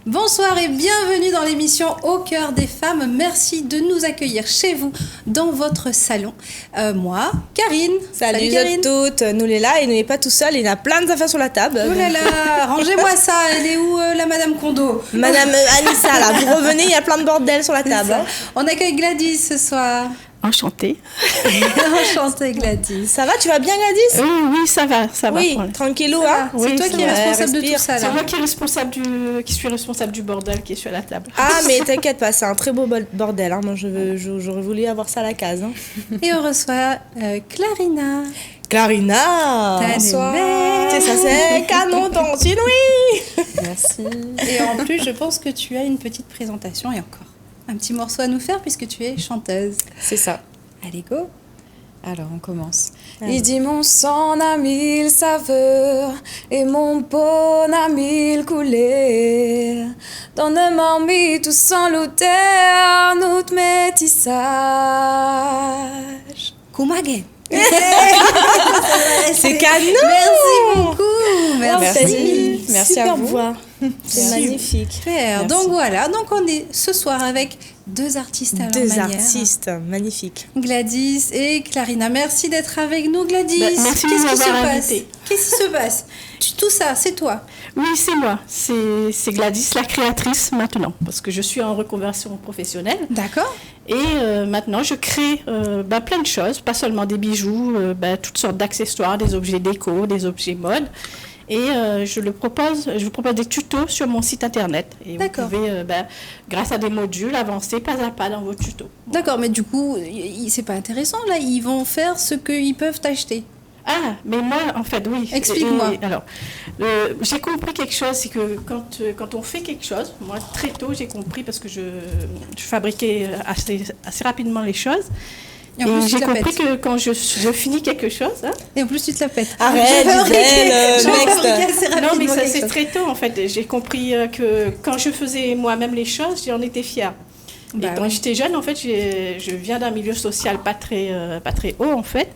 Bonsoir et bienvenue dans l'émission Au cœur des femmes. Merci de nous accueillir chez vous dans votre salon. Moi, Karine. Salut Karine. Toutes, nous les là et nous n'est pas tout seul, il y a plein d'affaires sur la table. Oh là là, rangez-moi ça, elle est où la Madame Kondo? Madame Anissa, là, vous revenez, il y a plein de bordel sur la table. On accueille Gladys ce soir. Enchantée. Enchantée Gladys. Ça va, tu vas bien Gladys? Oui, ça va. Oui, tranquillou, hein. C'est toi qui es responsable de tout ça là. C'est moi qui suis responsable du bordel qui est sur la table. Ah, mais t'inquiète pas, c'est un très beau bordel. Hein. Moi, j'aurais voulu avoir ça à la case. Hein. Et on reçoit Clarina. Clarina. Bonsoir. Ça c'est canon ton oui. Merci. Et en plus, je pense que tu as une petite présentation et encore un petit morceau à nous faire puisque tu es chanteuse. C'est ça. Allez, go. Alors, on commence. Allez. Il dit mon sang a mille saveurs et mon peau n'a mille couleurs. Dans le marmite tout sans l'auteur, nous métissage. Kumage. C'est canon. Merci beaucoup. Merci. Merci à vous. Voix. C'est magnifique. Super. Donc voilà, donc on est ce soir avec deux artistes à leur manière. Deux artistes magnifiques. Gladys et Clarina. Merci d'être avec nous, Gladys. Merci de m'avoir invitée. Qu'est-ce qui se passe? Tout ça, c'est toi? Oui, c'est moi. C'est Gladys, la créatrice maintenant, parce que je suis en reconversion professionnelle. D'accord. Et maintenant, je crée plein de choses, pas seulement des bijoux, toutes sortes d'accessoires, des objets déco, des objets mode. Et je vous propose des tutos sur mon site internet. Et vous pouvez, grâce à des modules, avancer pas à pas dans vos tutos. D'accord, mais du coup, c'est pas intéressant là. Ils vont faire ce qu'ils peuvent acheter. Ah, mais moi, en fait, oui. Explique-moi. Alors, j'ai compris quelque chose, c'est que quand on fait quelque chose, moi, très tôt, j'ai compris parce que je fabriquais assez rapidement les choses. Et j'ai compris que quand je finis quelque chose... Hein, et en plus, tu te la pètes. Arrête, next. Non, mais ça, c'est très tôt, en fait. J'ai compris que quand je faisais moi-même les choses, j'en étais fière. Et quand j'étais jeune, en fait, je viens d'un milieu social pas très haut, en fait.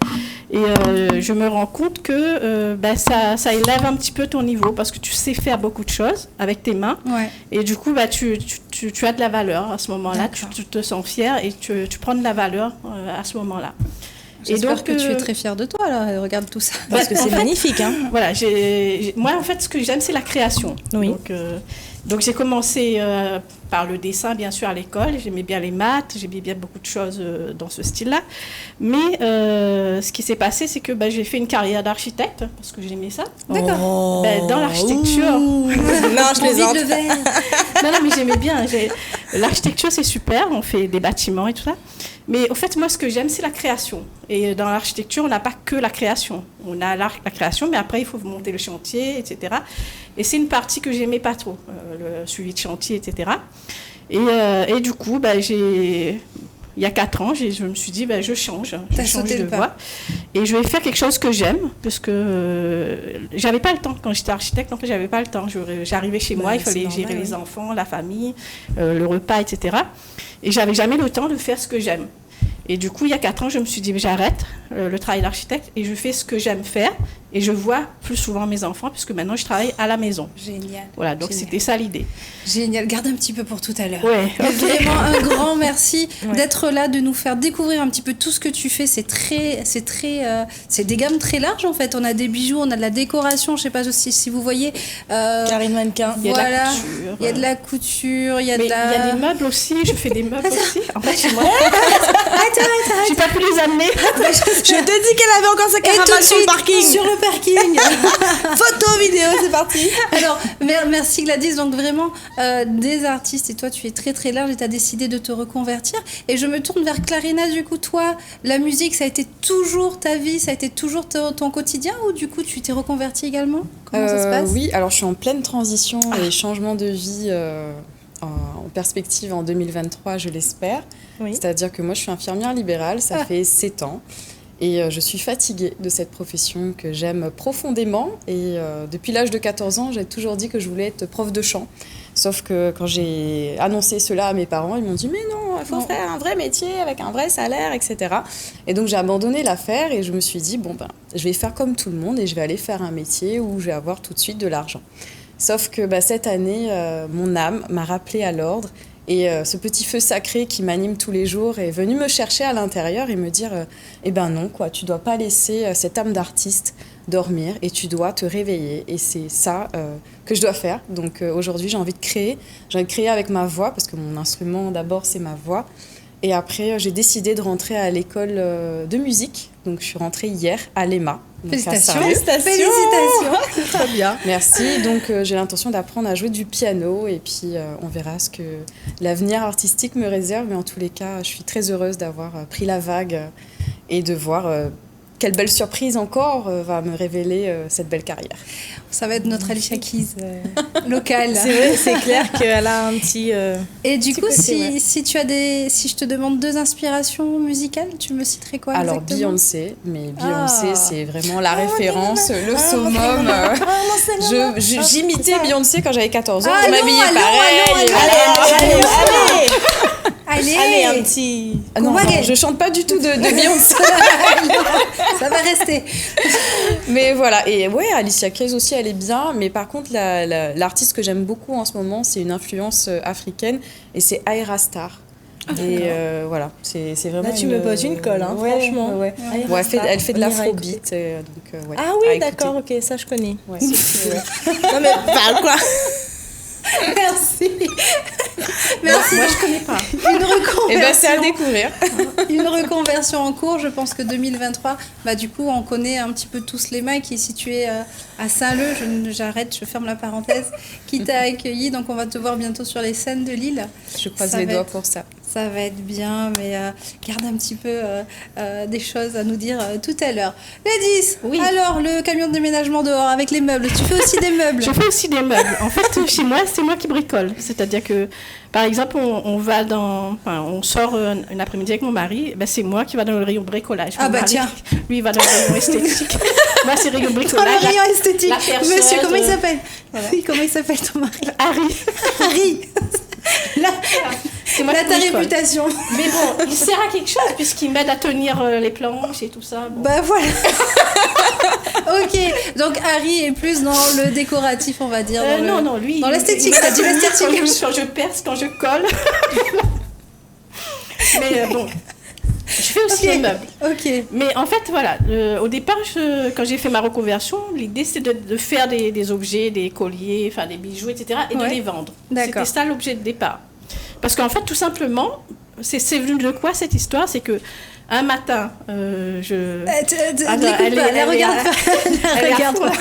Et je me rends compte que ça élève un petit peu ton niveau parce que tu sais faire beaucoup de choses avec tes mains. Ouais. Et du coup, tu as de la valeur à ce moment-là. Tu te sens fière et tu prends de la valeur à ce moment-là. J'espère que tu es très fière de toi, là. Regarde tout ça. Parce que c'est magnifique. Hein. Voilà, moi, en fait, ce que j'aime, c'est la création. Oui. Donc j'ai commencé par le dessin, bien sûr, à l'école. J'aimais bien les maths, j'aimais bien beaucoup de choses dans ce style-là. Mais ce qui s'est passé, c'est que j'ai fait une carrière d'architecte, parce que j'aimais ça. D'accord. Dans l'architecture. Non, je plaisante. Non, mais j'aimais bien. L'architecture, c'est super, on fait des bâtiments et tout ça. Mais au fait, moi, ce que j'aime, c'est la création. Et dans l'architecture, on n'a pas que la création. On a la création, mais après, il faut monter le chantier, etc. Et c'est une partie que j'aimais pas trop, le suivi de chantier, etc. Et du coup, il y a 4 ans, je me suis dit, je change de voie. Et je vais faire quelque chose que j'aime, parce que j'avais pas le temps. Quand j'étais architecte, en fait, j'avais pas le temps. J'arrivais chez moi, il fallait gérer les enfants, la famille, le repas, etc. Et j'avais jamais le temps de faire ce que j'aime. Et du coup, il y a 4 ans, je me suis dit, j'arrête le travail d'architecte et je fais ce que j'aime faire. Et je vois plus souvent mes enfants, puisque maintenant, je travaille à la maison. Génial. Voilà, donc c'était ça l'idée. Génial. Garde un petit peu pour tout à l'heure. Ouais, okay. Vraiment un grand merci d'être là, de nous faire découvrir un petit peu tout ce que tu fais. C'est des gammes très larges, en fait. On a des bijoux, on a de la décoration. Je sais pas si vous voyez. Karine Mannequin. Voilà. Il y a de la couture. Il y a il y a des meubles aussi. Je fais des meubles aussi. En fait, chez moi. Arrête. J'ai pas pu les amener. Je te dis qu'elle avait encore sa caravane sur le parking. Sur le parking. Photo, vidéo, c'est parti. Alors, merci Gladys. Donc vraiment, des artistes. Et toi, tu es très très large et tu as décidé de te reconvertir. Et je me tourne vers Clarina. Du coup, toi, la musique, ça a été toujours ta vie, ça a été toujours ton quotidien, ou du coup, tu t'es reconvertie également? Comment ça se passe? Oui, alors je suis en pleine transition et changement de vie en perspective en 2023, je l'espère. Oui. C'est-à-dire que moi, je suis infirmière libérale, ça fait 7 ans. Et je suis fatiguée de cette profession que j'aime profondément. Et depuis l'âge de 14 ans, j'ai toujours dit que je voulais être prof de chant. Sauf que quand j'ai annoncé cela à mes parents, ils m'ont dit « Mais non, il faut faire un vrai métier avec un vrai salaire, etc. » Et donc j'ai abandonné l'affaire et je me suis dit « Bon, je vais faire comme tout le monde et je vais aller faire un métier où je vais avoir tout de suite de l'argent. » Sauf que cette année, mon âme m'a rappelé à l'ordre. Et ce petit feu sacré qui m'anime tous les jours est venu me chercher à l'intérieur et me dire eh ben non, quoi, tu dois pas laisser cette âme d'artiste dormir et tu dois te réveiller. Et c'est ça que je dois faire. Donc aujourd'hui, j'ai envie de créer. J'ai envie de créer avec ma voix, parce que mon instrument, d'abord, c'est ma voix. Et après, j'ai décidé de rentrer à l'école de musique. Donc je suis rentrée hier à l'EMA. Félicitations. Très bien. Merci. Donc, j'ai l'intention d'apprendre à jouer du piano et puis on verra ce que l'avenir artistique me réserve. Mais en tous les cas, je suis très heureuse d'avoir pris la vague et de voir quelle belle surprise encore va me révéler cette belle carrière. Ça va être notre Alicia Keys locale. C'est vrai, c'est clair qu'elle a un petit... Et du coup, côté, si je te demande 2 inspirations musicales, tu me citerais quoi Alors exactement? Beyoncé, mais Beyoncé c'est vraiment la référence, le summum. J'imitais Beyoncé quand j'avais 14 ans, je m'habillais pareil. Allez, un petit... Non, je chante pas du tout de Beyoncé. Ça va rester. Mais voilà, et ouais, Alicia Keys aussi, elle est bien. Mais par contre, l'artiste que j'aime beaucoup en ce moment, c'est une influence africaine, et c'est Ayra Starr. Et voilà, c'est vraiment. Là, tu me poses une colle, hein, franchement. Ouais. Ouais, Elle fait de on ira l'afrobeat. Donc, ouais, Ah oui, d'accord, ok, ça je connais. Ouais, c'est Non mais parle quoi. Merci. Moi, je connais pas. Une reconversion. Et ben, c'est à découvrir. Une reconversion en cours. Je pense que 2023, du coup, on connaît un petit peu tous l'EMA qui est situé à Saint-Leu. J'arrête, je ferme la parenthèse. Qui t'a accueilli. Donc, on va te voir bientôt sur les scènes de Lille. Je croise les doigts pour ça. Ça va être bien, mais garde un petit peu des choses à nous dire tout à l'heure. Ladies, Oui. Alors, le camion de déménagement dehors avec les meubles. Tu fais aussi des meubles? Je fais aussi des meubles. En fait, chez moi, c'est moi qui bricole. C'est-à-dire que, par exemple, on sort un après-midi avec mon mari, c'est moi qui va dans le rayon bricolage. Ah Mon mari, tiens. lui, il va dans le rayon esthétique. Moi, c'est rayon Dans bricolage. le rayon esthétique. la perceuse, Monsieur, comment il s'appelle? voilà. Oui, comment il s'appelle ton mari? Harry. Harry. Là, C'est moi là qui ta bricole. réputation. Mais bon, il sert à quelque chose puisqu'il m'aide à tenir les planches et tout ça. Bon. Voilà. Ok, donc Harry est plus dans le décoratif, on va dire. Non, lui. Dans l'esthétique, t'as dit l'esthétique. Quand je perce, quand je colle. Mais bon, je fais aussi des meubles. Ok. Mais en fait, voilà, au départ, quand j'ai fait ma reconversion, l'idée c'était de faire des objets, des colliers, enfin des bijoux, etc. et de les vendre. D'accord. C'était ça l'objet de départ. Parce qu'en fait, tout simplement, c'est venu de quoi cette histoire? C'est que un matin, je. Elle regarde pas. Elle Regarde pas.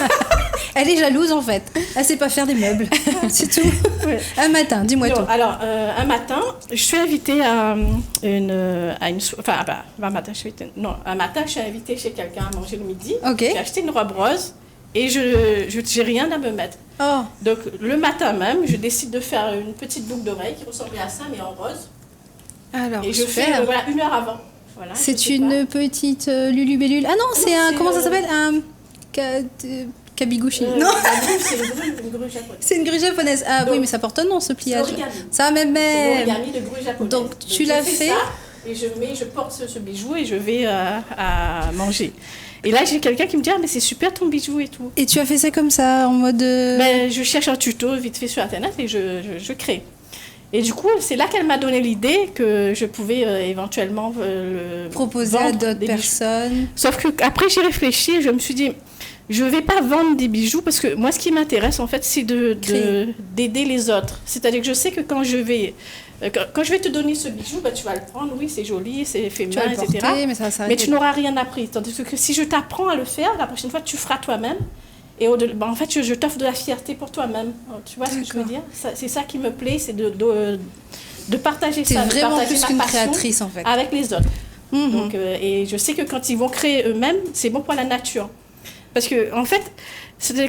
Elle est jalouse en fait. Elle sait pas faire des meubles. C'est tout. Ouais. Un matin, dis-moi tout. Alors, un matin, je suis invitée à un matin, je suis invitée chez quelqu'un à manger le midi. Ok. J'ai acheté une robe rose et je j'ai rien à me mettre. Oh. Donc, le matin même, je décide de faire une petite boucle d'oreille qui ressemblait à ça, mais en rose. Alors, Et je fais super. 1 heure avant. Voilà, je C'est sais une petite Lulubellule. Ah non, c'est un. c'est, Comment ça s'appelle? Un. Kabiguchi. pas. Non, C'est une grue japonaise. c'est une grue japonaise. Ah Donc, oui, mais ça porte un nom ce pliage. c'est l'origami. Ça même. C'est l'origami de grue japonaise. Donc, tu je l'as fais fait. ça, et je porte ce bijou et je vais à manger. Et là, j'ai quelqu'un qui me dit: ah, mais c'est super ton bijou et tout. Et tu as fait ça comme ça, en mode. Je cherche un tuto vite fait sur Internet et je crée. Et du coup, c'est là qu'elle m'a donné l'idée que je pouvais éventuellement Proposer à vendre d'autres des bijoux. personnes. Sauf qu'après, j'ai réfléchi et je me suis dit, je ne vais pas vendre des bijoux parce que moi, ce qui m'intéresse, en fait, c'est d'aider les autres. C'est-à-dire que je sais que quand je vais te donner ce bijou, tu vas le prendre, oui, c'est joli, c'est Tu vas féminin, le porter, etc. mais ça va Mais s'arrêter. tu n'auras rien appris. Tandis que si je t'apprends à le faire, la prochaine fois, tu feras toi-même. Et en fait, je t'offre de la fierté pour toi-même. Tu vois ce que je veux dire? C'est ça qui me plaît, c'est de partager T'es ça, de vraiment partager plus ma qu'une passion créatrice, en fait. avec les autres. Mhm. Donc, et je sais que quand ils vont créer eux-mêmes, c'est bon pour la nature. Parce que, en fait,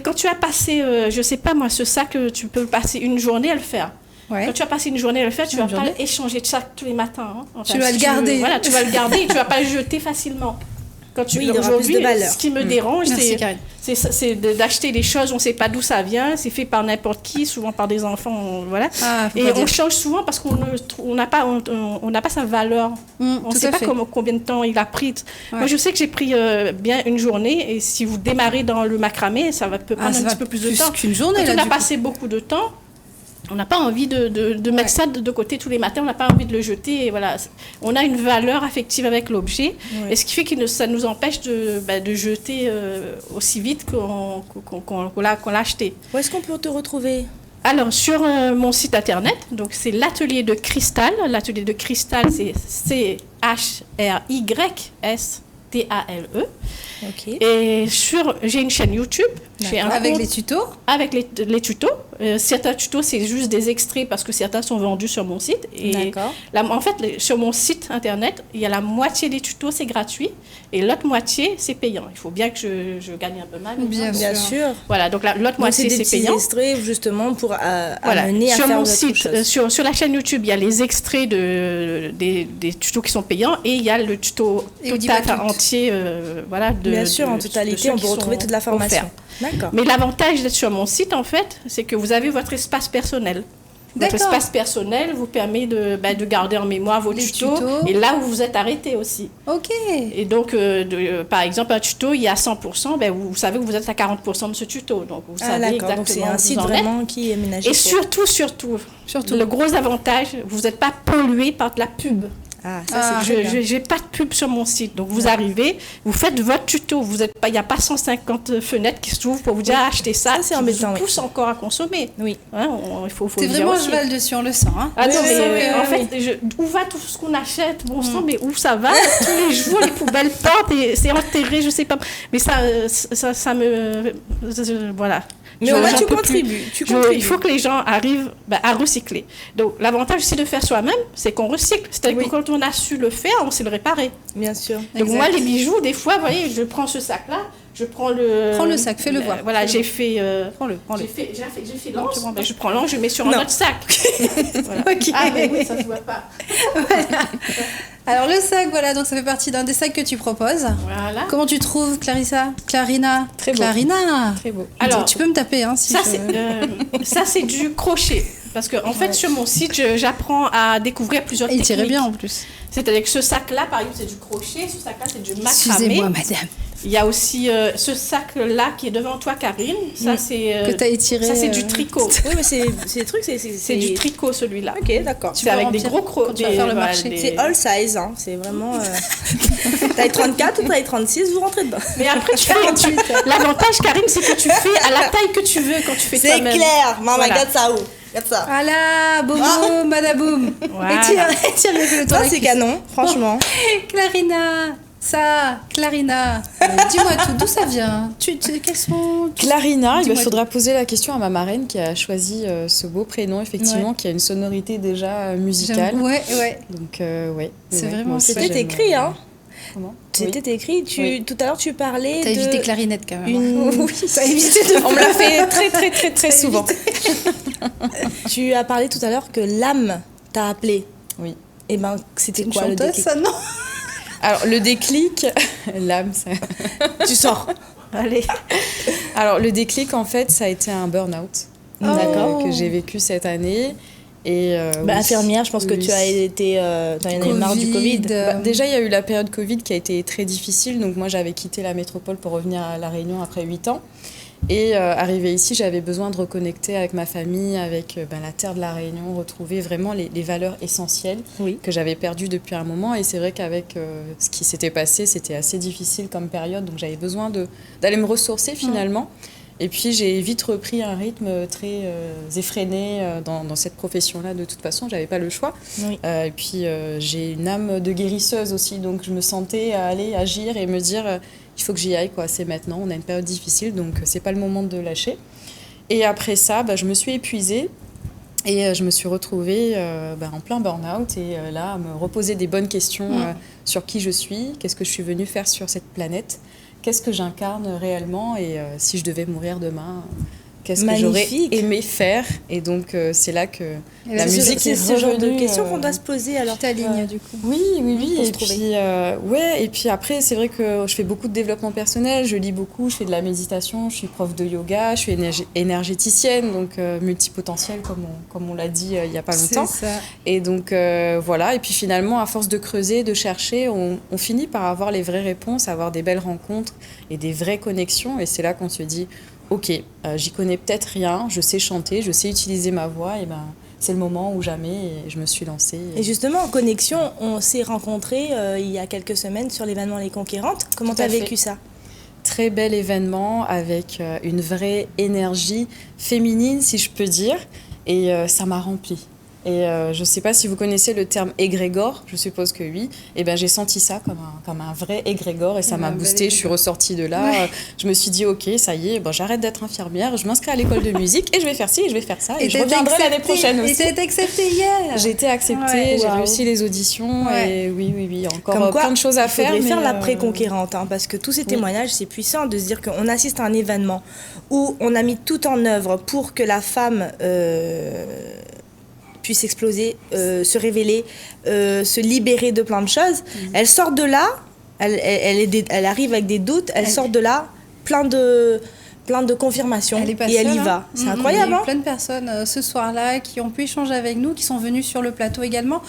quand tu as passé, je sais pas moi, ce sac, tu peux passer une journée à le faire. Ouais. Quand tu as passé une journée à le faire, tu Une vas pas journée. échanger de sac tous les matins. Hein. Enfin, Tu vas le garder. Voilà, tu vas le garder et tu vas pas le jeter facilement. Quand Oui, il y aura plus aujourd'hui, de valeur. ce qui me dérange, Merci, Karine. c'est d'acheter des choses, on ne sait pas d'où ça vient, c'est fait par n'importe qui, souvent par des enfants, voilà. Ah, faut Et pas on dire. change souvent parce qu'on n'a pas, on n'a pas sa valeur. On Tout ne sait à pas fait. combien de temps il a pris. Ouais. Moi, je sais que j'ai pris bien une journée, et si vous démarrez dans le macramé, ça peut prendre ça un va petit peu plus de plus temps. qu'une journée, Quand là, on a du coup. passé beaucoup de temps, on n'a pas envie de mettre ça de côté tous les matins, on n'a pas envie de le jeter. Et voilà. On a une valeur affective avec l'objet, Ouais. et ce qui fait que ça nous empêche de jeter aussi vite qu'on l'a acheté. Où est-ce qu'on peut te retrouver? Alors, sur mon site internet, donc c'est l'atelier de cristal. L'atelier de cristal, c'est CHRYSTALE. Ok. Et j'ai une chaîne YouTube. J'ai un Avec compte les tutos. avec les tutos. Certains tutos, c'est juste des extraits parce que certains sont vendus sur mon site. Et D'accord. en fait, sur mon site internet, il y a la moitié des tutos, c'est gratuit. Et l'autre moitié, c'est payant. Il faut bien que je gagne un peu ma vie. Bien Bien sûr. Voilà, donc l'autre Donc, c'est moitié, des c'est petits payant. extraits justement pour Voilà. amener à Sur faire mon autre site, chose. sur la chaîne YouTube, il y a les extraits des tutos qui sont payants, et il y a le tuto Et on dit total, pas tout. entier, voilà. Bien sûr, en de totalité, ceux on qui peut retrouver sont toute la formation. offerts. D'accord. Mais l'avantage d'être sur mon site, en fait, c'est que vous avez votre espace personnel. Votre D'accord. espace personnel vous permet de garder en mémoire vos Les tutos, tutos. et là où vous êtes arrêté aussi. Ok. Et donc, par exemple, un tuto, il y a 100%, vous savez que vous êtes à 40% de ce tuto. Donc, vous Ah, savez d'accord. Donc, c'est exactement un où site vous en êtes. vraiment qui est ménagé. Et pour- surtout, le gros avantage, vous n'êtes pas pollué par de la pub. Ah, ça, Ah, c'est très bien. Je n'ai pas de pub sur mon site. Donc, vous arrivez, vous faites votre tuto. Il n'y a pas 150 fenêtres qui s'ouvrent pour vous dire achetez ça. Ça, c'est qui embêtant, vous oui. pousse encore à consommer. Oui. Hein, il faut T'es le dire vraiment à aussi. cheval dessus, on le sent. Hein. Ah non, Oui, mais oui, oui, en oui, fait, où va tout ce qu'on achète? Bon sang, mais où ça va? Tous les jours, les poubelles partent et c'est enterré, je sais pas. Mais ça me... voilà. Mais au moins, j'en tu peux plus. contribues. Tu Il contribues. faut que les gens arrivent à recycler. Donc, l'avantage aussi de faire soi-même, c'est qu'on recycle. C'est-à-dire Oui. que quand on a su le faire, on sait le réparer. Bien sûr. Donc, Exact. moi, les bijoux, des fois, vous voyez, je prends ce sac-là, je prends le... Prends le sac, fais-le voir. Voilà, j'ai fait... Prends-le. J'ai fait l'anse, ben, je prends l'anse, je mets sur un Non. autre sac. Voilà. Ok. Ah, mais oui, ça se voit pas. Alors le sac, voilà, donc ça fait partie d'un des sacs que tu proposes. Voilà. Comment tu trouves, Clarina? Très beau. Clarina. Très beau. Alors, tu peux me taper, hein, si Ça, tu ça, c'est du crochet. Parce que, en fait, sur mon site, j'apprends à découvrir plusieurs Il techniques. tirait bien en plus. C'est-à-dire que ce sac-là, par exemple, c'est du crochet. Ce sac-là, c'est du macramé. Excusez-moi, madame. Il y a aussi ce sac-là qui est devant toi, Karine. Ça, c'est... Que t'as étiré. ça, c'est du tricot. Oui, mais c'est des trucs, C'est du tricot, celui-là. Ok, d'accord. Tu C'est peux avec des remplir gros crocs. quand tu vas faire le marché. C'est all size, hein. C'est vraiment. Taille 34 ou taille 36, vous rentrez dedans. Mais après, l'avantage, Karine, c'est que tu fais à la taille que tu veux quand tu fais C'est toi-même. clair. Maman, Voilà. regarde ça où? Regarde ça. Voilà, boum, madaboum. Voilà. Étire le temps. Ça, c'est canon, franchement. Clarina. Clarina. Dis-moi tout, d'où ça vient? Quels sont... Clarina, il Dis-moi faudra poser la question à ma marraine qui a choisi ce beau prénom, effectivement, qui a une sonorité déjà musicale. Ouais. Donc, ouais. C'est Ouais, vraiment moi aussi, ça, C'était j'aime, écrit, hein. Comment C'était écrit. Oui. Tout à l'heure, tu parlais T'as de. évité clarinette quand même. Une... Oui, T'as évité de... on me l'a fait très souvent. Tu as parlé tout à l'heure que l'âme t'a appelé. Oui. Et ben, c'était Une quoi le chanteuse, déclic? ça, non? Alors, le déclic, l'âme, ça... Tu sors. Allez. Alors, le déclic, en fait, ça a été un burn-out D'accord. que j'ai vécu cette année. Et, oui. Infirmière, je pense que Oui. tu as été. T'en avais marre du Covid. Déjà, il y a eu la période Covid qui a été très difficile. Donc, moi, j'avais quitté la métropole pour revenir à La Réunion après 8 ans. Et arrivée ici, j'avais besoin de reconnecter avec ma famille, avec la terre de La Réunion, retrouver vraiment les valeurs essentielles Oui. que j'avais perdues depuis un moment. Et c'est vrai qu'avec ce qui s'était passé, c'était assez difficile comme période. Donc, j'avais besoin d'aller me ressourcer finalement. Et puis, j'ai vite repris un rythme très effréné dans cette profession-là. De toute façon, je n'avais pas le choix. Oui. Et puis, j'ai une âme de guérisseuse aussi. Donc, je me sentais aller agir et me dire, il faut que j'y aille, quoi. C'est maintenant. On a une période difficile, donc ce n'est pas le moment de lâcher. Et après ça, je me suis épuisée. Et je me suis retrouvée en plein burn-out. Et là, à me reposer des bonnes questions sur qui je suis, qu'est-ce que je suis venue faire sur cette planète. Qu'est-ce que j'incarne réellement et si je devais mourir demain, qu'est-ce que j'aurais Magnifique. aimé faire. Et donc, c'est là que Et la là, musique c'est est ce genre de revenue, questions qu'on doit se poser. Alors, ta ligne, du coup. Oui, oui, oui. Pour se Et trouver. puis, ouais, et puis après, c'est vrai que je fais beaucoup de développement personnel, je lis beaucoup, je fais de la méditation, je suis prof de yoga, je suis énergéticienne, donc multipotentielle, comme on l'a dit il n'y a pas longtemps. C'est ça. Et donc, voilà. Et puis finalement, à force de creuser, de chercher, on finit par avoir les vraies réponses, avoir des belles rencontres et des vraies connexions. Et c'est là qu'on se dit, OK, j'y connais peut-être rien, je sais chanter, je sais utiliser ma voix, et ben c'est le moment ou jamais, et je me suis lancée. Et justement, en connexion, on s'est rencontrés il y a quelques semaines sur l'événement Les Conquérantes. Comment Tout tu as à fait. vécu ça? Très bel événement avec une vraie énergie féminine, si je peux dire, et ça m'a remplie. Et je ne sais pas si vous connaissez le terme égrégore, je suppose que oui. Et ben j'ai senti ça comme un vrai égrégore et ça m'a Un bel boosté. Je suis ressortie de là. Ouais. Je me suis dit ok, ça y est, bon, j'arrête d'être infirmière, je m'inscris à l'école de musique et je vais faire ci et je vais faire ça et je t'as reviendrai été l'année acceptée. prochaine Et aussi. t'as été acceptée hier. J'ai été acceptée, Ouais. j'ai Waouh. réussi les auditions Ouais. et oui, encore Comme quoi, plein de choses à il faudrait faire. faire mais, l'après-conquérante, hein, parce que tous ces témoignages, c'est puissant de se dire qu'on assiste à un événement où on a mis tout en œuvre pour que la femme puisse exploser, se révéler, se libérer de plein de choses. Elle sort de là, elle arrive avec des doutes, elle sort de là plein de confirmations Elle est pas et elle y seule, va. hein. C'est incroyable, Il y a hein. eu plein de personnes ce soir-là qui ont pu échanger avec nous, qui sont venues sur le plateau également.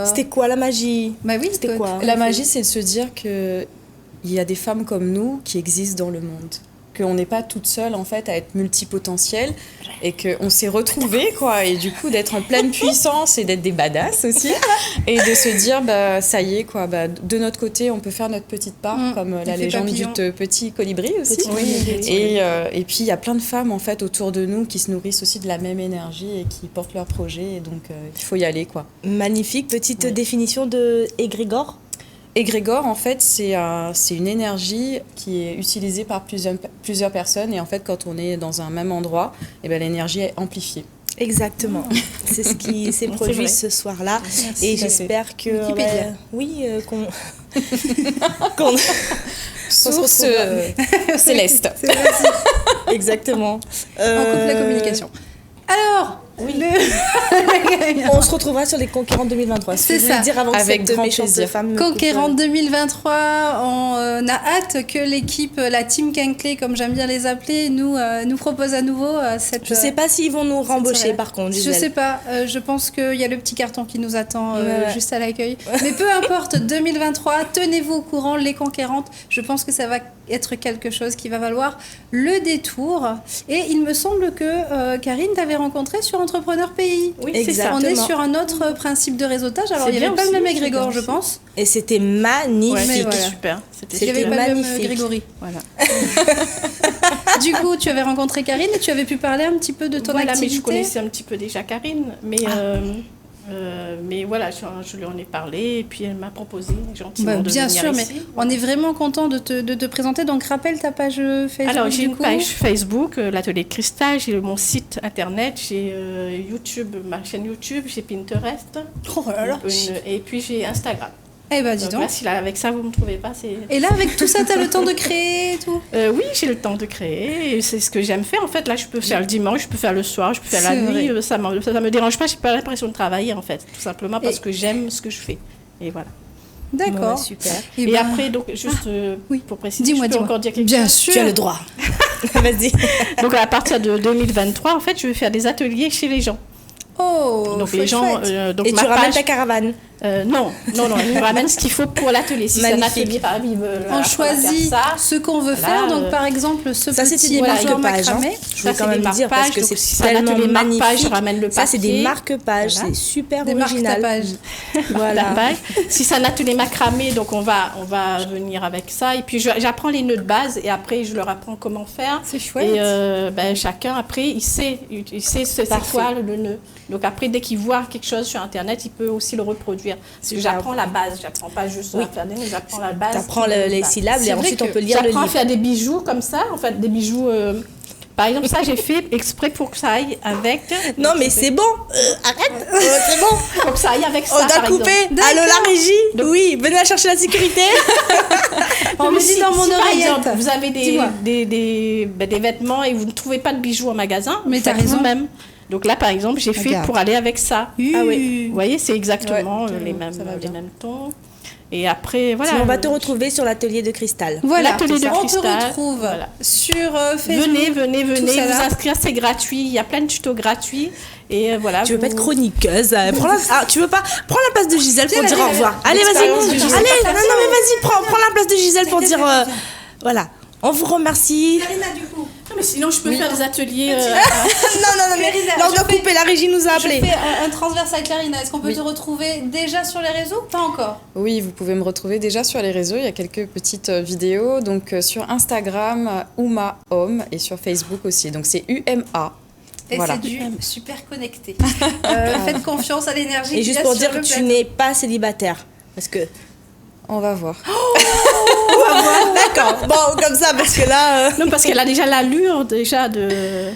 C'était quoi la magie? Bah oui, C'était quoi? La magie, c'est de se dire qu'il y a des femmes comme nous qui existent dans le monde. Qu'on n'est pas toute seule, en fait, à être multipotentielle et qu'on s'est retrouvés, quoi. Et du coup, d'être en pleine puissance et d'être des badass aussi. Et de se dire, bah, ça y est, quoi. Bah, de notre côté, on peut faire notre petite part, comme la Effet légende papillon. du petit colibri aussi. Petit colibri. Et puis, il y a plein de femmes, en fait, autour de nous qui se nourrissent aussi de la même énergie et qui portent leurs projets. Et donc, il faut y aller, quoi. Magnifique. Petite définition de égrégore. Égrégore, en fait, c'est une énergie qui est utilisée par plusieurs personnes. Et en fait, quand on est dans un même endroit, eh ben, l'énergie est amplifiée. Exactement. C'est ce qui s'est C'est produit vrai. ce soir-là. Et tout à fait. j'espère que... Wikipédia. oui, qu'on... Source retrouve. céleste. Exactement. On coupe la communication. Alors, On se retrouvera sur les Conquérantes 2023. C'est ça. Dire avant Avec que cette grand méchante plaisir. femme me Conquérante 2023, on a hâte que l'équipe, la team Kenkle, comme j'aime bien les appeler, nous propose à nouveau cette... Je sais pas s'ils vont nous rembaucher soirée. par contre. Je Gisèle. sais pas, je pense qu'il y a le petit carton qui nous attend Ouais. juste à l'accueil. Mais peu importe, 2023, tenez-vous au courant, les Conquérantes, je pense que ça va être quelque chose qui va valoir le détour. Et il me semble que Karine t'avait rencontré sur Entrepreneur Pays. Oui, c'est ça. On Exactement. est sur un autre principe de réseautage. Alors, C'est il n'y avait bien pas le aussi, même c'est égrégore, bien je aussi. pense. Et c'était Ouais, magnifique. Mais c'était voilà. super. C'était Il n'y avait C'était pas le même magnifique. Grégory. Voilà. Du coup, tu avais rencontré Karine et tu avais pu parler un petit peu de ton Voilà, mais activité. je connaissais un petit peu déjà Karine, mais voilà, je lui en ai parlé et puis elle m'a proposé gentiment de Bien venir sûr, mais ici. on est vraiment content de te présenter. Donc, rappelle ta page Facebook. Alors, j'ai du une coup. page Facebook, l'atelier de cristal, j'ai mon site internet, j'ai YouTube, ma chaîne YouTube, j'ai Pinterest, Oh là là. et puis j'ai Instagram. Eh ben, dis Donc donc. là, si là, avec ça, vous ne me trouvez pas, c'est... Et là, avec tout ça, tu as le temps de créer et tout. Oui, j'ai le temps de créer, et c'est ce que j'aime faire. En fait, là, je peux faire le dimanche, je peux faire le soir, je peux faire la C'est nuit, vrai. ça me dérange pas, j'ai pas l'impression de travailler, en fait, tout simplement parce que j'aime ce que je fais. Et voilà. D'accord. Ouais, super. Eh Et ben, après, donc, juste oui. pour préciser, Dis-moi, je peux dis-moi. encore dire quelque Bien chose. sûr. Tu as le droit. Vas-y. Donc, à partir de 2023, en fait, je vais faire des ateliers chez les gens. Oh, Donc, chouette, les gens... chouette. donc Et tu ma ramènes page- ta caravane. non, ils me ramènent ce qu'il faut pour l'atelier. Si c'est un Magnifique. atelier, par exemple, On choisit ça. ce qu'on veut Voilà, faire. Donc, par exemple, ce Ça, c'est petit une élargissement marque-page. Hein. macramé. Je voulais Ça, quand c'est des même dire parce marque-pages, que donc c'est si c'est un tellement atelier marque-page, magnifique. je ramène le Ça, c'est des papier. marque-pages. Voilà. C'est super Des marques original. tapage. Voilà. La paille. Si c'est un atelier macramé, donc on va venir avec ça. Et puis j'apprends les nœuds de base et après je leur apprends comment faire. C'est chouette. Et chacun après il sait c'est quoi le nœud. Donc après dès qu'il voit quelque chose sur internet, il peut aussi le reproduire. Parce que j'apprends la base, j'apprends pas juste à faire des nœuds, j'apprends la base. Tu apprends les syllabes C'est et vrai ensuite que on peut lire le J'apprends à livre. faire des bijoux comme ça, en fait des bijoux Par exemple, ça, j'ai fait exprès pour que ça aille avec. Non, mais c'est bon. Arrête. C'est bon. Pour que ça aille avec ça. On a par coupé. exemple. Allô, la régie. Oui, venez à chercher la sécurité. On me dit dans mon Par oreillette. exemple, vous avez Dis-moi. des vêtements et vous ne trouvez pas de bijoux en magasin, Mais vous t'as faites raison. vous-même. Donc là, par exemple, j'ai fait Regarde. pour aller avec ça. Ah oui. Vous voyez, c'est exactement Ouais, les ça va les bien. mêmes tons. Et après, voilà. On va te retrouver sur l'atelier de cristal. Voilà, L'atelier de on te cristal, retrouve voilà. sur Facebook. Venez, tout ça vous là. inscrire, c'est gratuit. Il y a plein de tutos gratuits. Et voilà. Tu veux pas être vous- chroniqueuse tu veux pas prends la place de Gisèle pour Tiens, dire la au revoir. Allez, vas-y. l'expérience de Gisèle. Allez, non, mais vas-y, prends la place de Gisèle pour dire voilà. On vous remercie. Karina, du coup. Non, mais sinon, je peux faire des ateliers. Non, mais Karina, là, on je doit fais- couper. La régie nous a Je appelé. fais un transverse avec Clarina. Est-ce qu'on peut Oui. te retrouver déjà sur les réseaux? Pas encore. Oui, vous pouvez me retrouver déjà sur les réseaux. Il y a quelques petites vidéos. Donc sur Instagram, Uma Homme, et sur Facebook aussi. Donc c'est UMA. Et Voilà. c'est du super connecté. Faites confiance à l'énergie. Et qu'il juste y a pour sur dire le que tu plateau. n'es pas célibataire. Parce que. On va voir. D'accord. Bon, comme ça, parce que là. Non, parce qu'elle a déjà l'allure déjà de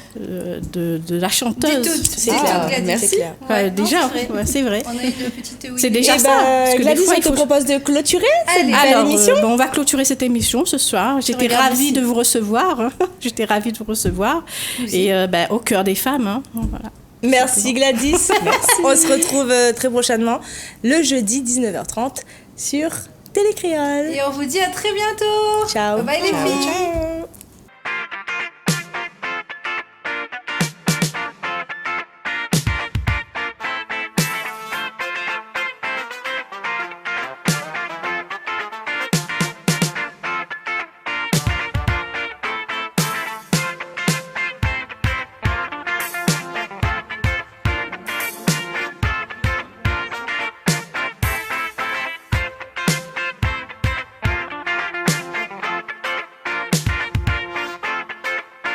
la chanteuse. Dis tout, C'est dis clair. tout, Gladys. Merci. Ouais, non, Déjà, c'est vrai. ouais, c'est vrai. On a eu une petite théorie. C'est déjà Eh ça. ben, parce que des Gladys, fois, on il te faut- propose de clôturer cette Allez. belle Alors, émission. on va clôturer cette émission ce soir. J'étais regarde ravie ici. de vous recevoir. J'étais ravie de vous recevoir. Et au cœur des femmes. Hein. Voilà. Merci Gladys. On se retrouve très prochainement le jeudi 19h30 sur Télécréole. Et on vous dit à très bientôt. Ciao. Bye les filles. Ciao.